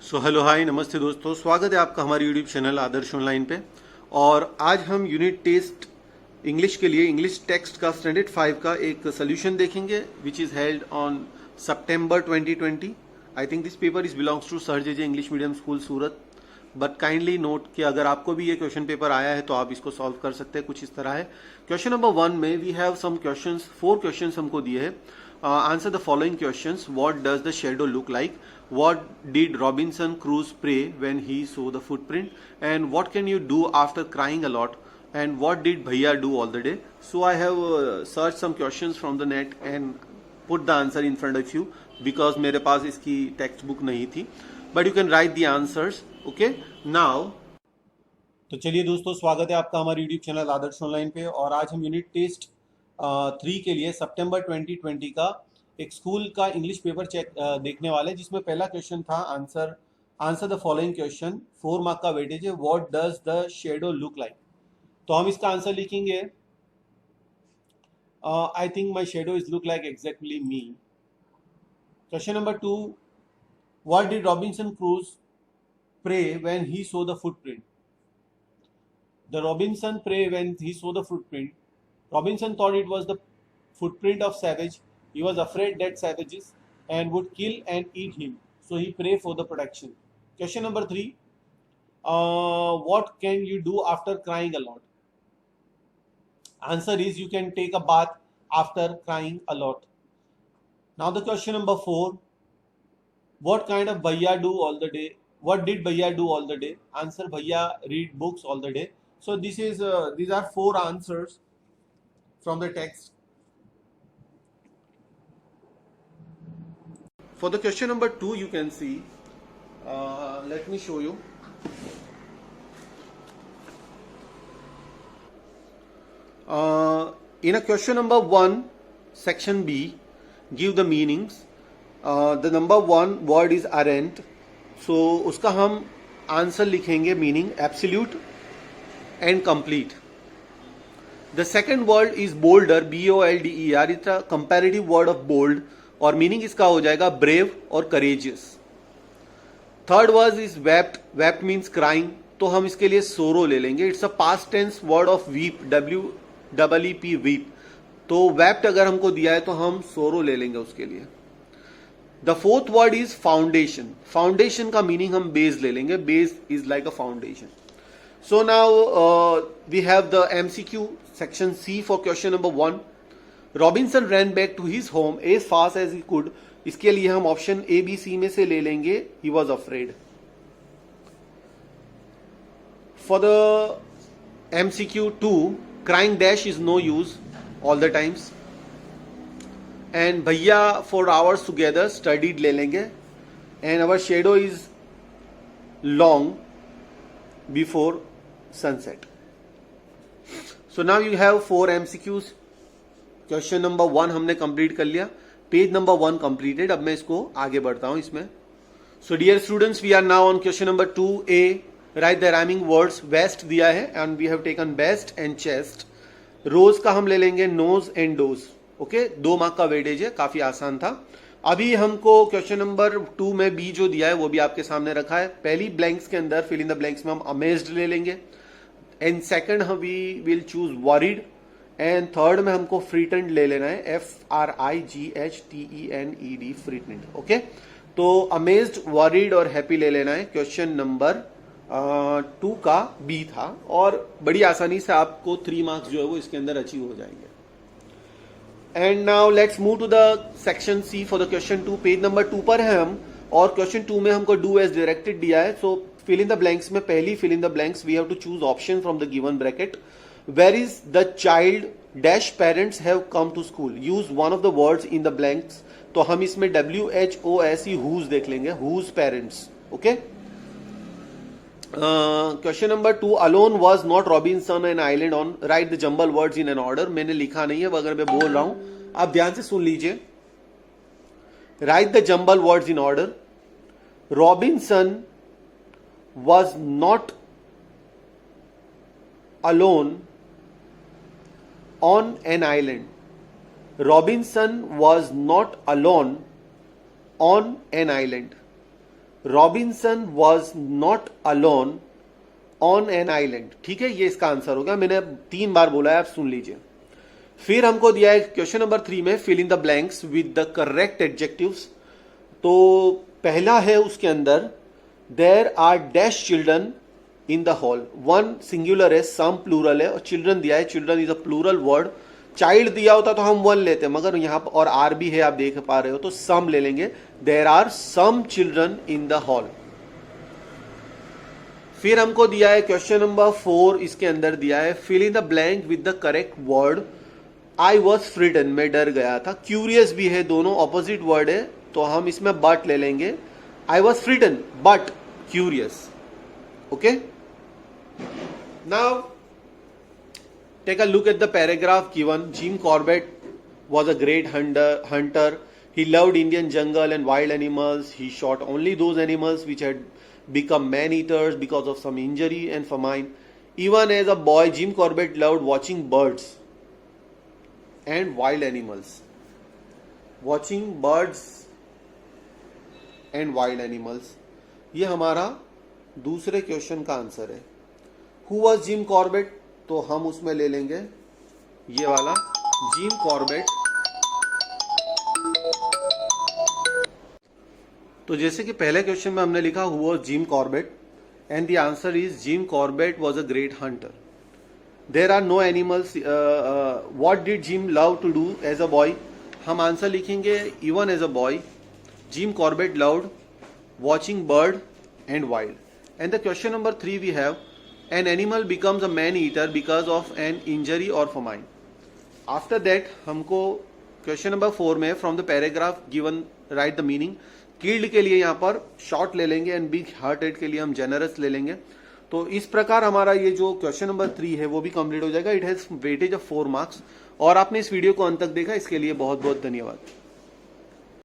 Hello hi नमस्ते दोस्तों, स्वागत है आपका हमारे यूट्यूब चैनल आदर्श ऑनलाइन पे। और आज हम यूनिट टेस्ट इंग्लिश के लिए इंग्लिश टेक्स्ट का स्टैंडर्ड 5 का एक सोल्यूशन देखेंगे which is held on September 2020। I think this paper is belongs to sir J English medium school Surat. But kindly note कि अगर आपको भी ये क्वेश्चन पेपर आया है तो आप इसको सॉल्व कर सकते हैं। कुछ इस तरह है। क्वेश्चन नंबर 1 में we have some questions, 4 questions हमको दिए हैं। Answer the following questions. What does the shadow look like? What did Robinson Crusoe pray when he saw the footprint? And what can you do after crying a lot? And what did Bhaiya do all the day? So I have searched some questions from the net and put the answer in front of you because मेरे पास इसकी text book नहीं थी। But you can write the answers. Okay? Now तो चलिए दोस्तों, स्वागत है आपका हमारे यूट्यूब चैनल आदर्श ऑनलाइन पे। और आज हम यूनिट टेस्ट 3 के लिए सितंबर 2020 का एक स्कूल का इंग्लिश पेपर चेक देखने वाले, जिसमें पहला क्वेश्चन था answer the following question. 4 mark का वेटेज है। व्हाट डज द शेडो लुक लाइक? तो हम इसका आंसर लिखेंगे I think my shadow is look like exactly me. Question number 2, what did Robinson Crusoe pray when he saw the footprint? The Robinson pray when he saw the footprint. Robinson thought it was the footprint of savage. He was afraid that savages and would kill and eat him. So he prayed for the protection. Question number 3. What can you do after crying a lot? Answer is you can take a bath after crying a lot. Now the question number 4. What kind of bhaiya do all the day? What did bhaiya do all the day? Answer, bhaiya read books all the day. So these are 4 answers from the text. For the question number 2, you can see, let me show you. In a question number 1, section B, give the meanings. The number 1 word is aren't. So उसका हम answer लिखेंगे meaning absolute and complete. The second word is bolder, bolder. It's a comparative word of bold और meaning इसका हो जाएगा brave और courageous. Third word is wept. Wept means crying, तो हम इसके लिए sorrow ले लेंगे. It's a past tense word of weep, weep, weep. तो wept अगर हमको दिया है तो हम sorrow ले लेंगे उसके लिए. The fourth word is foundation. Foundation का मीनिंग हम base ले लेंगे. Base is like a foundation. So now we have the MCQ section C for question number 1. Robinson ran back to his home as fast as he could. इसके लिए हम option A, B, C में से ले लेंगे. He was afraid. For the MCQ 2, crying dash is no use all the times. And भैया for hours together studied ले लेंगे. And our shadow is long before sunset. So now you have 4 MCQs. Question number 1 हमने complete कर लिया. Page number 1 completed. अब मैं इसको आगे बढ़ता हूं इसमें. So dear students, we are now on question number 2A. Write the rhyming words. West दिया है and we have taken best and chest. Rose का हम ले लेंगे nose and dose. Okay, 2 mark का वेटेज है. काफी आसान था. अभी हमको क्वेश्चन नंबर 2 में बी जो दिया है वो भी आपके सामने रखा है. पहली ब्लैंक्स के अंदर फिल इन द ब्लैंक्स में हम अमेज्ड ले लेंगे. एंड सेकंड हम we will choose worried. And third में हमको फ्रीटेंड ले लेना है. FRIGHTENED, frightened. ओके, तो अमेज्ड, वरीड और हैप्पी ले लेना है. क्वेश्चन नंबर 2 का बी था और बड़ी आसानी से आपको 3 मार्क्स जो है वो इसके अंदर अचीव हो जाएंगे. And now let's move to the section C for the question 2. Page number 2 पर है हम और क्वेश्चन 2 में हमको डू एज डायरेक्टेड दिया है. So fill in the blanks में पहली fill in the blanks we have to choose option from the given bracket. Where is the child dash parents have come to school. Use one of the words in the blanks. तो हम इसमें WHOSE whose देख लेंगे. Whose parents. Okay. Question number 2, alone was not Robinson an island on. Write the jumble words in an order. मैंने लिखा नहीं है अगर मैं बोल रहा हूं, आप ध्यान से सुन लीजिए. Right the jumble words in order. Robinson was not alone on an island. Robinson was not alone on an island. Robinson was not alone on an island. ठीक है, ये इसका आंसर हो गया। मैंने 3 बार बोला है, आप सुन लीजिए। फिर हमको दिया है क्वेश्चन नंबर 3 में fill in the blanks with the correct adjectives. तो पहला है उसके अंदर there are dash children in the hall. 1 singular है, सम प्लूरल है और चिल्ड्रन दिया है। Children is a plural word. Child दिया होता तो हम 1 लेते, मगर यहां पर और आर भी है, आप देख पा रहे हो, तो सम ले लेंगे। There are some children in the hall. फिर हमको दिया है क्वेश्चन नंबर 4, इसके अंदर दिया है fill in the blank with the correct word. I was frightened, मैं डर गया था। क्यूरियस भी है, दोनों ऑपोजिट वर्ड है, तो हम इसमें बट ले लेंगे। I was frightened but curious. Okay, now take a look at the paragraph given. Jim Corbett was a great hunter. He loved Indian jungle and wild animals. He shot only those animals which had become man-eaters because of some injury and famine. Even as a boy, Jim Corbett loved watching birds and wild animals. Watching birds and wild animals. ये हमारा दूसरे question का answer है। Who was Jim Corbett? तो हम उसमें ले लेंगे ये वाला, जिम कॉर्बेट। तो जैसे कि पहले क्वेश्चन में हमने लिखा who was Jim Corbett, and the answer is Jim Corbett was a great hunter. There are no animals. What did Jim love to do as a boy? हम आंसर लिखेंगे even as a boy Jim Corbett loved watching bird and wild. And the question number 3 we have an animal becomes a man eater because of an injury or famine. After that हमको question number 4 में from the paragraph given right the meaning. Killed के लिए यहाँ पर short ले लेंगे and big hearted के लिए हम जेनरस ले लेंगे। तो इस प्रकार हमारा ये जो क्वेश्चन नंबर 3 है वो भी कंप्लीट हो जाएगा। It has weightage of 4 marks. और आपने इस वीडियो को अंत तक देखा, इसके लिए बहुत बहुत धन्यवाद।